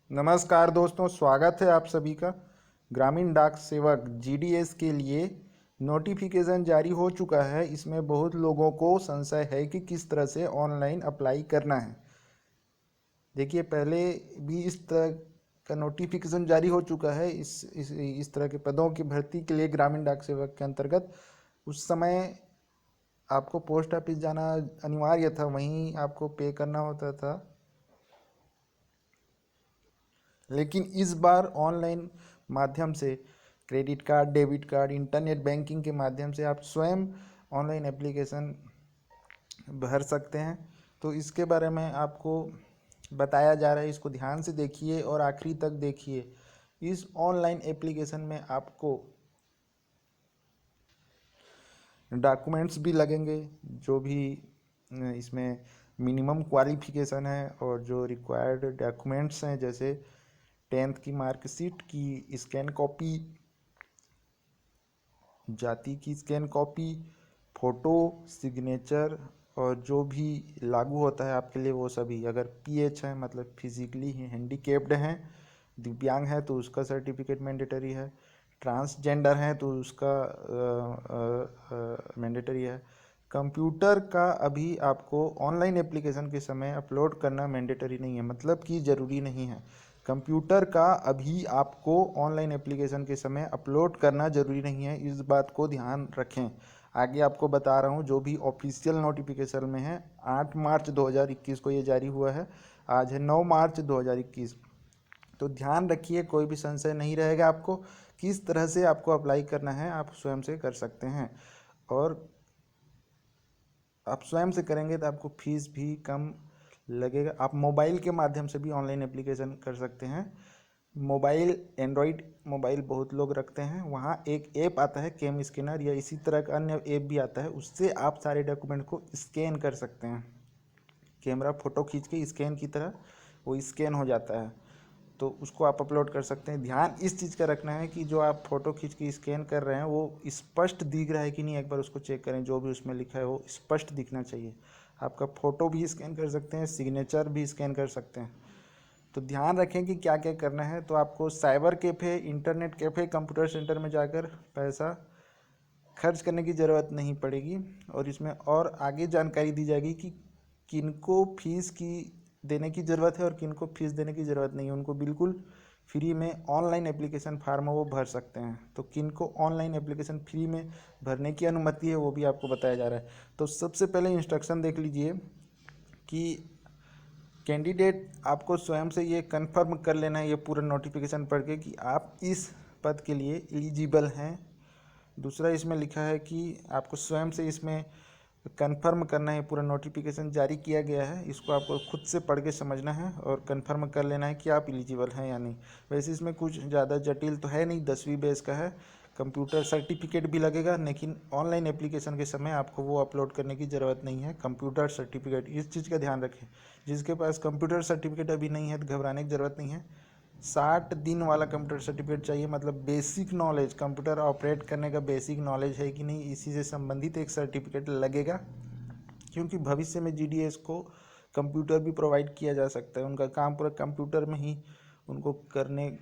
नमस्कार दोस्तों, स्वागत है आप सभी का। ग्रामीण डाक सेवक जीडीएस के लिए नोटिफिकेशन जारी हो चुका है। इसमें बहुत लोगों को संशय है कि किस तरह से ऑनलाइन अप्लाई करना है। देखिए, पहले भी इस तरह का नोटिफिकेशन जारी हो चुका है इस तरह के पदों की भर्ती के लिए ग्रामीण डाक सेवक के अंतर्गत। उस समय आपको पोस्ट ऑफिस जाना अनिवार्य था, वहीं आपको पे करना होता था। लेकिन इस बार ऑनलाइन माध्यम से credit card, debit card, internet banking के माध्यम से आप स्वयं ऑनलाइन एप्लीकेशन भर सकते हैं। तो इसके बारे में आपको बताया जा रहा है, इसको ध्यान से देखिए और आखिरी तक देखिए। इस ऑनलाइन एप्लीकेशन में आपको डॉक्यूमेंट्स भी लगेंगे, जो भी इसमें मिनिमम क्वालिफिकेशन है और जो रिक्वायर्ड डॉक्यूमेंट्स हैं, जैसे 10th की मार्कशीट की स्कैन कॉपी, जाति की स्कैन कॉपी, फ़ोटो, सिग्नेचर और जो भी लागू होता है आपके लिए वो सभी। अगर पीएच है मतलब फिजिकली हैंडीकेप्ड हैं, दिव्यांग है तो उसका सर्टिफिकेट मैंडेटरी है, ट्रांसजेंडर है तो उसका मैंडेटरी है। कंप्यूटर का अभी आपको ऑनलाइन एप्लीकेशन के समय अपलोड करना मैंडेटरी नहीं है, मतलब कि ज़रूरी नहीं है। कंप्यूटर का अभी आपको ऑनलाइन एप्लीकेशन के समय अपलोड करना ज़रूरी नहीं है, इस बात को ध्यान रखें। आगे आपको बता रहा हूँ जो भी ऑफिशियल नोटिफिकेशन में है। 8 मार्च 2021 को ये जारी हुआ है, आज है 9 मार्च 2021। तो ध्यान रखिए, कोई भी संशय नहीं रहेगा आपको। किस तरह से आपको अप्लाई करना है आप स्वयं से कर सकते हैं, और आप स्वयं से करेंगे तो आपको फीस भी कम लगेगा। आप मोबाइल के माध्यम से भी ऑनलाइन एप्लीकेशन कर सकते हैं। मोबाइल, एंड्रॉयड मोबाइल बहुत लोग रखते हैं, वहाँ एक ऐप आता है कैम स्कैनर या इसी तरह का अन्य ऐप भी आता है, उससे आप सारे डॉक्यूमेंट को स्कैन कर सकते हैं। कैमरा फ़ोटो खींच के स्कैन की तरह वो स्कैन हो जाता है, तो उसको आप अपलोड कर सकते हैं। ध्यान इस चीज़ का रखना है कि जो आप फ़ोटो खींच के स्कैन कर रहे हैं वो स्पष्ट दिख रहा है कि नहीं, एक बार उसको चेक करें। जो भी उसमें लिखा है वो स्पष्ट दिखना चाहिए। आपका फ़ोटो भी स्कैन कर सकते हैं, सिग्नेचर भी स्कैन कर सकते हैं। तो ध्यान रखें कि क्या क्या करना है। तो आपको cyber cafe, internet cafe, computer centre में जाकर पैसा खर्च करने की ज़रूरत नहीं पड़ेगी। और इसमें और आगे जानकारी दी जाएगी कि किनको फीस की देने की ज़रूरत है और किनको फीस देने की ज़रूरत नहीं है। उनको बिल्कुल फ्री में ऑनलाइन एप्लीकेशन फार्म वो भर सकते हैं। तो किनको ऑनलाइन एप्लीकेशन फ्री में भरने की अनुमति है वो भी आपको बताया जा रहा है। तो सबसे पहले इंस्ट्रक्शन देख लीजिए कि कैंडिडेट आपको स्वयं से ये कंफर्म कर लेना है, ये पूरा नोटिफिकेशन पढ़ के, कि आप इस पद के लिए एलिजिबल हैं। दूसरा इसमें लिखा है कि आपको स्वयं से इसमें कंफर्म करना है। पूरा नोटिफिकेशन जारी किया गया है, इसको आपको खुद से पढ़ के समझना है और कंफर्म कर लेना है कि आप एलिजिबल हैं या नहीं। वैसे इसमें कुछ ज़्यादा जटिल तो है नहीं, 10वीं बेस का है। कंप्यूटर सर्टिफिकेट भी लगेगा, लेकिन ऑनलाइन एप्लीकेशन के समय आपको वो अपलोड करने की ज़रूरत नहीं है, कंप्यूटर सर्टिफिकेट। इस चीज़ का ध्यान रखें, जिसके पास कंप्यूटर सर्टिफिकेट अभी नहीं है तो घबराने की ज़रूरत नहीं है। 60 दिन वाला कंप्यूटर सर्टिफिकेट चाहिए, मतलब बेसिक नॉलेज, कंप्यूटर ऑपरेट करने का बेसिक नॉलेज है कि नहीं, इसी से संबंधित एक सर्टिफिकेट लगेगा। क्योंकि भविष्य में जीडीएस को कंप्यूटर भी प्रोवाइड किया जा सकता है, उनका काम पूरा कंप्यूटर में ही उनको करने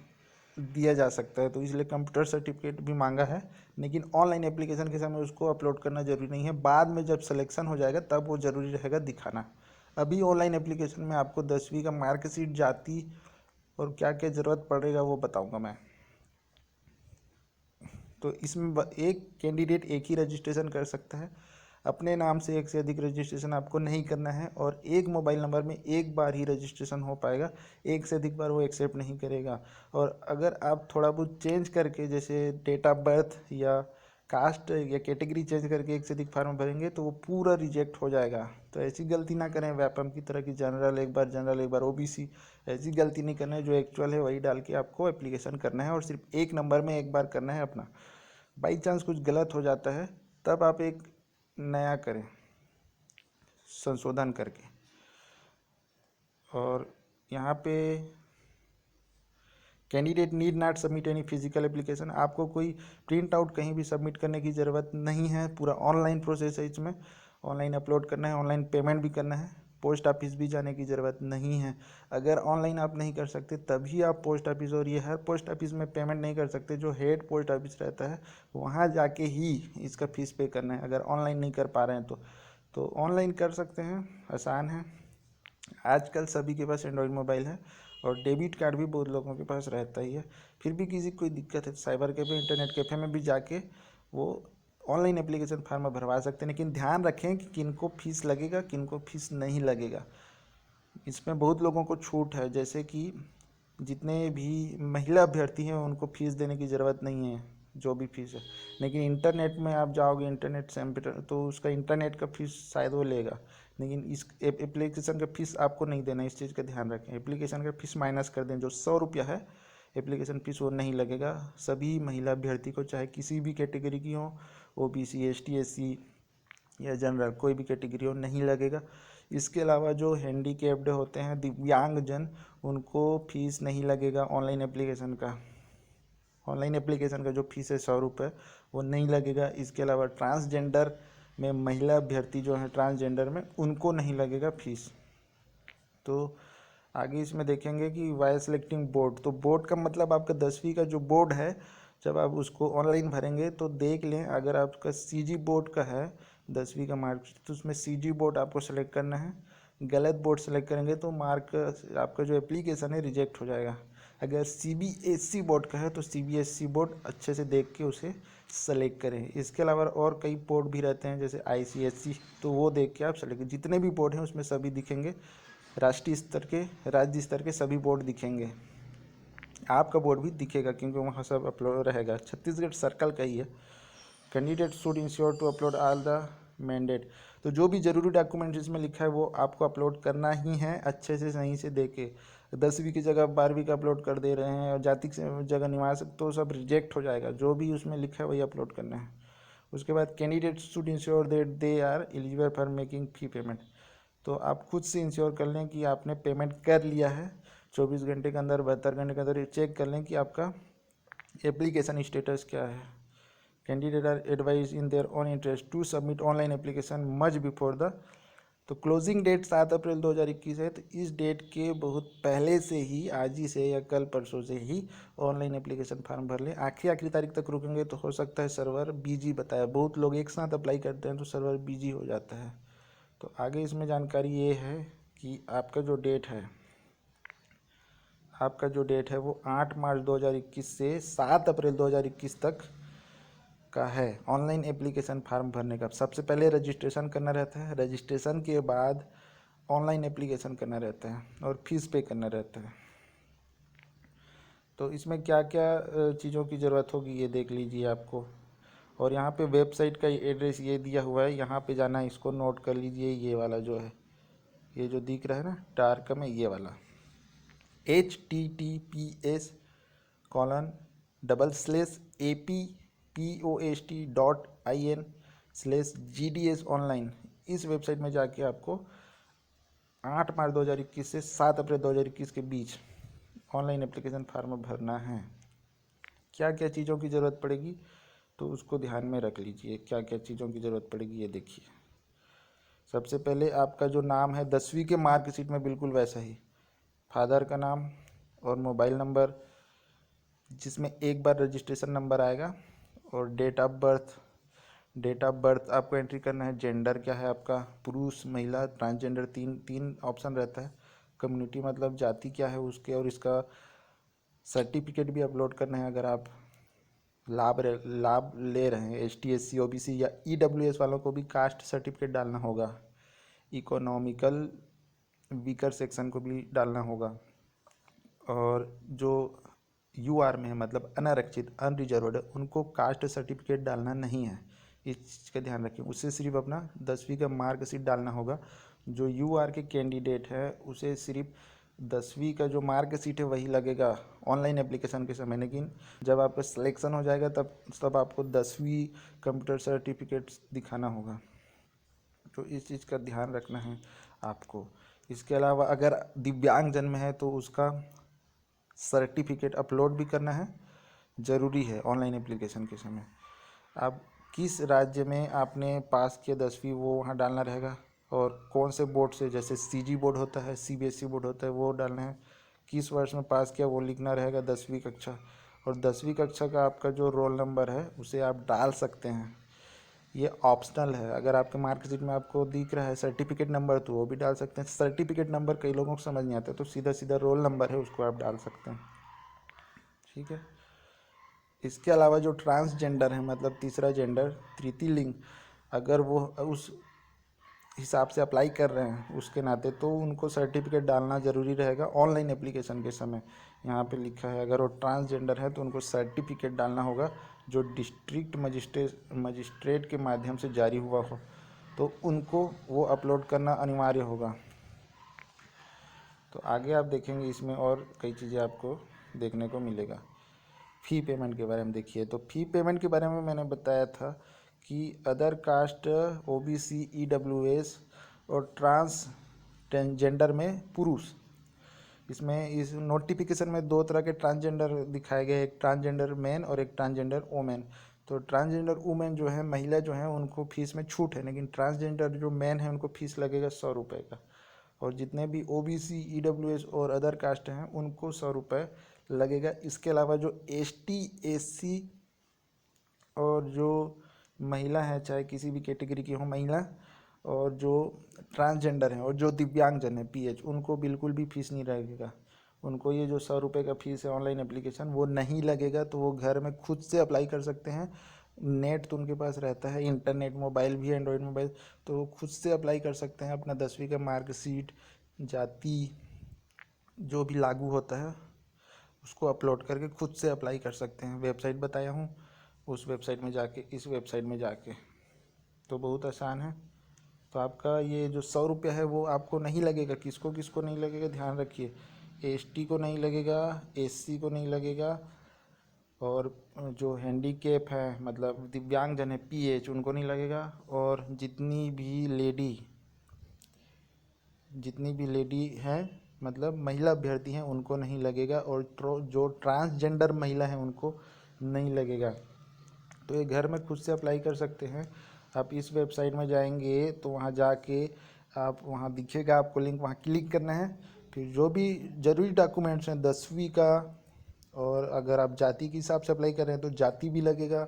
दिया जा सकता है, तो इसलिए कंप्यूटर सर्टिफिकेट भी मांगा है। लेकिन ऑनलाइन एप्लीकेशन के समय उसको अपलोड करना जरूरी नहीं है, बाद में जब सिलेक्शन हो जाएगा तब वो ज़रूरी रहेगा दिखाना। अभी ऑनलाइन एप्लीकेशन में आपको 10वीं का मार्कशीट, जाति और क्या क्या ज़रूरत पड़ेगा वो बताऊंगा मैं। तो इसमें एक कैंडिडेट एक ही रजिस्ट्रेशन कर सकता है। अपने नाम से एक से अधिक रजिस्ट्रेशन आपको नहीं करना है, और एक मोबाइल नंबर में एक बार ही रजिस्ट्रेशन हो पाएगा, एक से अधिक बार वो एक्सेप्ट नहीं करेगा। और अगर आप थोड़ा बहुत चेंज करके, जैसे डेट ऑफ बर्थ या कास्ट या कैटेगरी चेंज करके एक से अधिक फार्म भरेंगे तो वो पूरा रिजेक्ट हो जाएगा। तो ऐसी गलती ना करें व्यापम की तरह की, जनरल एक बार, जनरल एक बार, ओबीसी। ऐसी गलती नहीं करना है, जो एक्चुअल है वही डाल के आपको एप्लीकेशन करना है, और सिर्फ एक नंबर में एक बार करना है अपना। बाई चांस कुछ गलत हो जाता है तब आप एक नया करें संशोधन करके। और यहाँ पे candidate need not submit any physical application, आपको कोई प्रिंट आउट कहीं भी सबमिट करने की ज़रूरत नहीं है। पूरा ऑनलाइन प्रोसेस है, इसमें ऑनलाइन अपलोड करना है, ऑनलाइन पेमेंट भी करना है। पोस्ट ऑफिस भी जाने की ज़रूरत नहीं है। अगर ऑनलाइन आप नहीं कर सकते तभी आप पोस्ट ऑफिस, और ये हर पोस्ट ऑफिस में पेमेंट नहीं कर सकते, जो हेड पोस्ट ऑफिस रहता है वहाँ जाके ही इसका फ़ीस पे करना है, अगर ऑनलाइन नहीं कर पा रहे हैं तो ऑनलाइन कर सकते हैं, आसान है। आजकल सभी के पास एंड्रॉयड मोबाइल है और डेबिट कार्ड भी बहुत लोगों के पास रहता ही है। फिर भी किसी को कोई दिक्कत है तो साइबर कैफ़े, इंटरनेट कैफ़े में भी जाके वो ऑनलाइन एप्लीकेशन फॉर्म भरवा सकते हैं। लेकिन ध्यान रखें कि किनको फीस लगेगा, किनको फीस नहीं लगेगा। इसमें बहुत लोगों को छूट है, जैसे कि जितने भी महिला अभ्यर्थी हैं उनको फीस देने की ज़रूरत नहीं है, जो भी फीस है। लेकिन इंटरनेट में आप जाओगे, इंटरनेट से तो उसका इंटरनेट का फीस शायद वो लेगा, लेकिन इस एप्लीकेशन का फीस आपको नहीं देना। इस चीज़ का ध्यान रखें, एप्लीकेशन का फीस माइनस कर दें, जो 100 रुपया है एप्लीकेशन फीस वो नहीं लगेगा सभी महिला अभ्यर्थी को, चाहे किसी भी कैटेगरी की हो, ओबीसी, एसटी, एससी या जनरल, कोई भी कैटेगरी हो, नहीं लगेगा। इसके अलावा जो हैंडीकैप्ड होते हैं, दिव्यांगजन, उनको फीस नहीं लगेगा ऑनलाइन एप्लीकेशन का। ऑनलाइन एप्लीकेशन का जो फीस है 100 रुपये, वो नहीं लगेगा। इसके अलावा ट्रांसजेंडर में महिला अभ्यर्थी जो है ट्रांसजेंडर में, उनको नहीं लगेगा फीस। तो आगे इसमें देखेंगे कि वाई सेलेक्टिंग बोर्ड, तो बोर्ड का मतलब आपका 10वीं का जो बोर्ड है, जब आप उसको ऑनलाइन भरेंगे तो देख लें, अगर आपका सीजी बोर्ड का है 10वीं का मार्कशीट, तो उसमें सीजी बोर्ड आपको सेलेक्ट करना है। गलत बोर्ड सेलेक्ट करेंगे तो मार्क आपका जो एप्लीकेशन है रिजेक्ट हो जाएगा। अगर सीबीएसई बोर्ड का है तो सीबीएसई बोर्ड अच्छे से देख के उसे सेलेक्ट करें। इसके अलावा और कई बोर्ड भी रहते हैं जैसे आईसीएसई, तो वो देख के आप सेलेक्ट, जितने भी बोर्ड हैं उसमें सभी दिखेंगे, राष्ट्रीय स्तर के, राज्य स्तर के सभी बोर्ड दिखेंगे। आपका बोर्ड भी दिखेगा क्योंकि वहाँ सब अपलोड रहेगा। छत्तीसगढ़ सर्कल का ही है। Candidate should ensure to upload all the mandate, तो जो भी ज़रूरी डॉक्यूमेंट इसमें लिखा है वो आपको अपलोड करना ही है, अच्छे से सही से देख के। 10वीं की जगह 12वीं का अपलोड कर दे रहे हैं और जाति की जगह निवास, तो सब रिजेक्ट हो जाएगा। जो भी उसमें लिखा है वही अपलोड करना है। उसके बाद candidate should ensure that they are eligible for making fee payment, तो आप खुद से इंश्योर कर लें कि आपने पेमेंट कर लिया है। 24 घंटे के अंदर, 72 घंटे के अंदर चेक कर लें कि आपका एप्लीकेशन स्टेटस क्या है। Candidate are advise in their own interest to submit online application much before the, तो क्लोजिंग डेट 7 अप्रैल 2021 है, तो इस डेट के बहुत पहले से ही, आज ही से या कल परसों से ही ऑनलाइन एप्लीकेशन फॉर्म भर लें। आखिरी तारीख तक रुकेंगे तो हो सकता है सर्वर बिजी बताया, बहुत लोग एक साथ अप्लाई करते हैं तो सर्वर बिजी हो जाता है। तो आगे इसमें जानकारी ये है कि आपका जो डेट है, वो 8 मार्च 2021 से 7 अप्रैल 2021 तक का है ऑनलाइन एप्लीकेशन फॉर्म भरने का। सबसे पहले रजिस्ट्रेशन करना रहता है, रजिस्ट्रेशन के बाद ऑनलाइन एप्लीकेशन करना रहता है और फीस पे करना रहता है। तो इसमें क्या क्या चीज़ों की ज़रूरत होगी ये देख लीजिए आपको। और यहाँ पे वेबसाइट का एड्रेस ये दिया हुआ है, यहाँ पे जाना है, इसको नोट कर लीजिए। ये वाला जो है, ये जो दिख रहा है ना डार्क में, ये वाला https://appost.in/gds online, इस वेबसाइट में जाके आपको 8 मार्च 2021 से 7 अप्रैल 2021 के बीच ऑनलाइन एप्लीकेशन फॉर्म भरना है। क्या क्या चीज़ों की ज़रूरत पड़ेगी तो उसको ध्यान में रख लीजिए। क्या क्या चीज़ों की ज़रूरत पड़ेगी ये देखिए। सबसे पहले आपका जो नाम है 10वीं के मार्कशीट में बिल्कुल वैसा ही, फादर का नाम और मोबाइल नंबर, जिसमें एक बार रजिस्ट्रेशन नंबर आएगा, और डेट ऑफ बर्थ आपको एंट्री करना है। जेंडर क्या है आपका, पुरुष, महिला, ट्रांसजेंडर, तीन ऑप्शन रहता है। कम्युनिटी मतलब जाति क्या है उसके, और इसका सर्टिफिकेट भी अपलोड करना है। अगर आप लाभ ले रहे हैं, एसटी, एससी, ओबीसी या ईडब्ल्यूएस वालों को भी कास्ट सर्टिफिकेट डालना होगा। इकोनॉमिकल वीकर सेक्शन को भी डालना होगा। और जो यूआर में है, मतलब अनारक्षित, अनरिजर्वड, उनको कास्ट सर्टिफिकेट डालना नहीं है। इस चीज़ का ध्यान रखें। उससे सिर्फ अपना 10वीं का मार्कशीट डालना होगा। जो यूआर के कैंडिडेट है उसे सिर्फ 10वीं का जो मार्कशीट है वही लगेगा ऑनलाइन एप्लीकेशन के समय। लेकिन जब आपका सिलेक्शन हो जाएगा तब आपको 10वीं कंप्यूटर सर्टिफिकेट दिखाना होगा। तो इस चीज़ का ध्यान रखना है आपको। इसके अलावा अगर दिव्यांगजन में है तो उसका सर्टिफिकेट अपलोड भी करना है, ज़रूरी है ऑनलाइन एप्लीकेशन के समय। आप किस राज्य में आपने पास किया 10वीं वो वहाँ डालना रहेगा। और कौन से बोर्ड से, जैसे सीजी बोर्ड होता है, सीबीएसई बोर्ड होता है, वो डालना है। किस वर्ष में पास किया वो लिखना रहेगा, 10वीं कक्षा। और 10वीं कक्षा का आपका जो रोल नंबर है उसे आप डाल सकते हैं, ये ऑप्शनल है। अगर आपके मार्कशीट में आपको दिख रहा है सर्टिफिकेट नंबर तो वो भी डाल सकते हैं। सर्टिफिकेट नंबर कई लोगों को समझ नहीं आता, तो सीधा सीधा रोल नंबर है उसको आप डाल सकते हैं। ठीक है। इसके अलावा जो ट्रांसजेंडर है, मतलब तीसरा जेंडर, तृतीय लिंग, अगर वो उस हिसाब से अप्लाई कर रहे हैं उसके नाते, तो उनको सर्टिफिकेट डालना ज़रूरी रहेगा ऑनलाइन एप्लीकेशन के समय। यहाँ पे लिखा है अगर वो ट्रांसजेंडर है तो उनको सर्टिफिकेट डालना होगा जो डिस्ट्रिक्ट मजिस्ट्रेट के माध्यम से जारी हुआ हो, तो उनको वो अपलोड करना अनिवार्य होगा। तो आगे आप देखेंगे इसमें और कई चीज़ें आपको देखने को मिलेगा। फ़ी पेमेंट के बारे में देखिए, तो फ़ी पेमेंट के बारे में मैंने बताया था कि अदर कास्ट, ओबीसी, ईडब्ल्यूएस और ट्रांसजेंडर में पुरुष, इसमें इस नोटिफिकेशन में दो तरह के ट्रांसजेंडर दिखाए गए, एक ट्रांसजेंडर मैन और एक ट्रांसजेंडर वुमेन। तो ट्रांसजेंडर वुमेन जो है, महिला जो है, उनको फीस में छूट है, लेकिन ट्रांसजेंडर जो मैन है उनको फीस लगेगा 100 रुपये का। और जितने भी ओबीसी, ईडब्ल्यूएस और अदर कास्ट हैं उनको 100 रुपये लगेगा। इसके अलावा जो एसटी, एससी और जो महिला है, चाहे किसी भी कैटेगरी की हो महिला, और जो ट्रांसजेंडर हैं और जो दिव्यांगजन है पीएच, उनको बिल्कुल भी फीस नहीं लगेगा। उनको ये जो 100 रुपये का फीस है ऑनलाइन एप्लीकेशन वो नहीं लगेगा। तो वो घर में खुद से अप्लाई कर सकते हैं। नेट तो उनके पास रहता है, इंटरनेट, मोबाइल भी, एंड्रॉयड मोबाइल, तो खुद से अप्लाई कर सकते हैं। अपना 10वीं का मार्कशीट, जाति, जो भी लागू होता है उसको अपलोड करके खुद से अप्लाई कर सकते हैं। वेबसाइट बताया हूँ, उस वेबसाइट में जाके, इस वेबसाइट में जाके, तो बहुत आसान है। तो आपका ये जो 100 रुपये है वो आपको नहीं लगेगा। किसको किसको नहीं लगेगा ध्यान रखिए, एसटी को नहीं लगेगा, एससी को नहीं लगेगा, और जो हैंडीकेप है मतलब दिव्यांगजन है पीएच, उनको नहीं लगेगा। और जितनी भी लेडी हैं मतलब महिला अभ्यर्थी हैं उनको नहीं लगेगा। और जो ट्रांसजेंडर महिला है उनको नहीं लगेगा। तो ये घर में खुद से अप्लाई कर सकते हैं। आप इस वेबसाइट में जाएंगे तो वहाँ जाके आप, वहाँ दिखेगा आपको लिंक, वहाँ क्लिक करना है। फिर जो भी ज़रूरी डॉक्यूमेंट्स हैं 10वीं का, और अगर आप जाति के हिसाब से अप्लाई कर रहे हैं तो जाति भी लगेगा,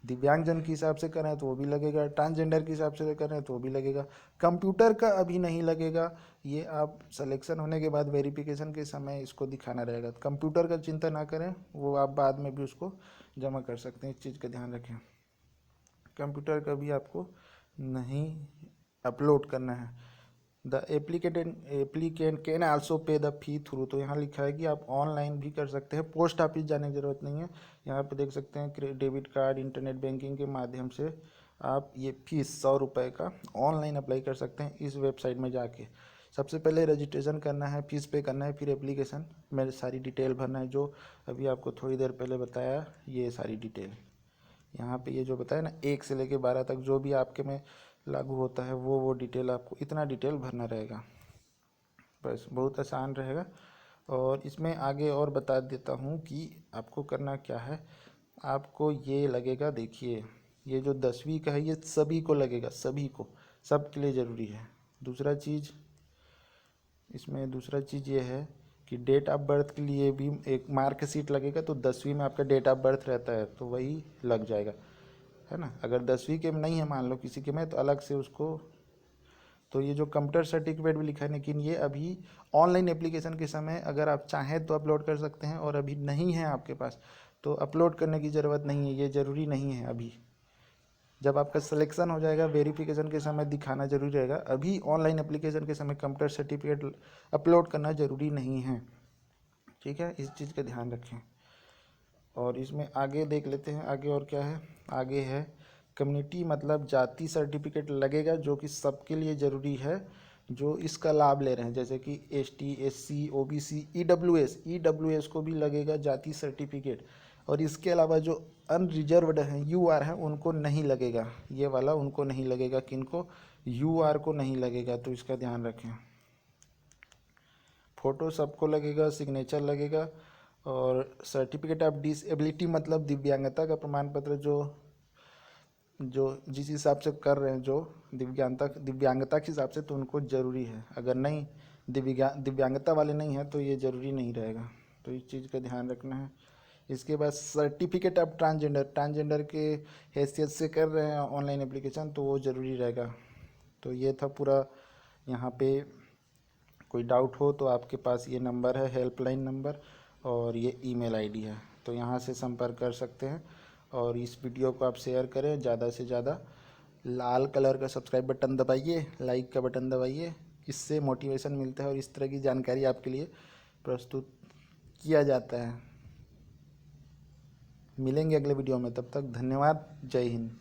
दिव्यांगजन के हिसाब से कर रहे हैं तो वो भी लगेगा, ट्रांसजेंडर के हिसाब से कर रहे हैं तो वो भी लगेगा। कंप्यूटर का अभी नहीं लगेगा, ये आप सिलेक्शन होने के बाद वेरिफिकेशन के समय इसको दिखाना रहेगा। तो कंप्यूटर का चिंता ना करें, वो आप बाद में भी उसको जमा कर सकते हैं, इस चीज़ का ध्यान रखें। कंप्यूटर का भी आपको नहीं अपलोड करना है। द एप्लीकेंट कैन आल्सो पे द फी थ्रू, तो यहाँ लिखा है कि आप ऑनलाइन भी कर सकते हैं, पोस्ट ऑफिस जाने की ज़रूरत नहीं है। यहाँ पे देख सकते हैं डेबिट कार्ड, इंटरनेट बैंकिंग के माध्यम से आप ये फीस 100 रुपये का ऑनलाइन अप्लाई कर सकते हैं इस वेबसाइट में जाके। सबसे पहले रजिस्ट्रेशन करना है, फीस पे करना है, फिर एप्लीकेशन में सारी डिटेल भरना है, जो अभी आपको थोड़ी देर पहले बताया ये सारी डिटेल। यहाँ पे ये जो बताया ना 1 से लेके 12 तक जो भी आपके में लागू होता है वो डिटेल, आपको इतना डिटेल भरना रहेगा। बस बहुत आसान रहेगा। और इसमें आगे और बता देता हूँ कि आपको करना क्या है। आपको ये लगेगा, देखिए ये जो 10वीं का है ये सभी को लगेगा, सभी को, सबके लिए ज़रूरी है। दूसरा चीज़ ये है कि डेट ऑफ बर्थ के लिए भी एक मार्कशीट लगेगा। तो 10वीं में आपका डेट ऑफ बर्थ रहता है तो वही लग जाएगा, है ना। अगर 10वीं के में नहीं है मान लो किसी के में, तो अलग से उसको, तो ये जो कंप्यूटर सर्टिफिकेट भी लिखा है, लेकिन ये अभी ऑनलाइन एप्लीकेशन के समय अगर आप चाहें तो अपलोड कर सकते हैं, और अभी नहीं है आपके पास तो अपलोड करने की ज़रूरत नहीं है, ये ज़रूरी नहीं है अभी। जब आपका सिलेक्शन हो जाएगा वेरिफिकेशन के समय दिखाना जरूरी रहेगा। अभी ऑनलाइन एप्लीकेशन के समय कंप्यूटर सर्टिफिकेट अपलोड करना ज़रूरी नहीं है। ठीक है, इस चीज़ का ध्यान रखें। और इसमें आगे देख लेते हैं, आगे और क्या है। आगे है कम्युनिटी मतलब जाति सर्टिफिकेट लगेगा, जो कि सबके लिए ज़रूरी है जो इसका लाभ ले रहे हैं, जैसे कि एसटी, एससी, ओबीसी, ईडब्ल्यूएस को भी लगेगा जाति सर्टिफिकेट। और इसके अलावा जो अनरिजर्व्ड हैं, यूआर हैं, उनको नहीं लगेगा, ये वाला उनको नहीं लगेगा। किनको? यूआर को नहीं लगेगा, तो इसका ध्यान रखें। फ़ोटो सबको लगेगा, सिग्नेचर लगेगा। और सर्टिफिकेट ऑफ डिसेबिलिटी मतलब दिव्यांगता का प्रमाण पत्र जो जो जिस हिसाब से कर रहे हैं, जो दिव्यांगता के हिसाब से, तो उनको ज़रूरी है। अगर नहीं दिव्यांगता वाले नहीं हैं तो ये ज़रूरी नहीं रहेगा। तो इस चीज़ का ध्यान रखना है। इसके बाद सर्टिफिकेट ऑफ ट्रांसजेंडर के हैसियत से कर रहे हैं ऑनलाइन एप्लीकेशन, तो वो ज़रूरी रहेगा। तो ये था पूरा। यहाँ पे कोई डाउट हो तो आपके पास ये नंबर है, हेल्पलाइन नंबर, और ये ईमेल आईडी है, तो यहाँ से संपर्क कर सकते हैं। और इस वीडियो को आप शेयर करें ज़्यादा से ज़्यादा। लाल कलर का सब्सक्राइब बटन दबाइए, लाइक का बटन दबाइए। इससे मोटिवेशन मिलता है और इस तरह की जानकारी आपके लिए प्रस्तुत किया जाता है। मिलेंगे अगले वीडियो में, तब तक धन्यवाद। जय हिंद।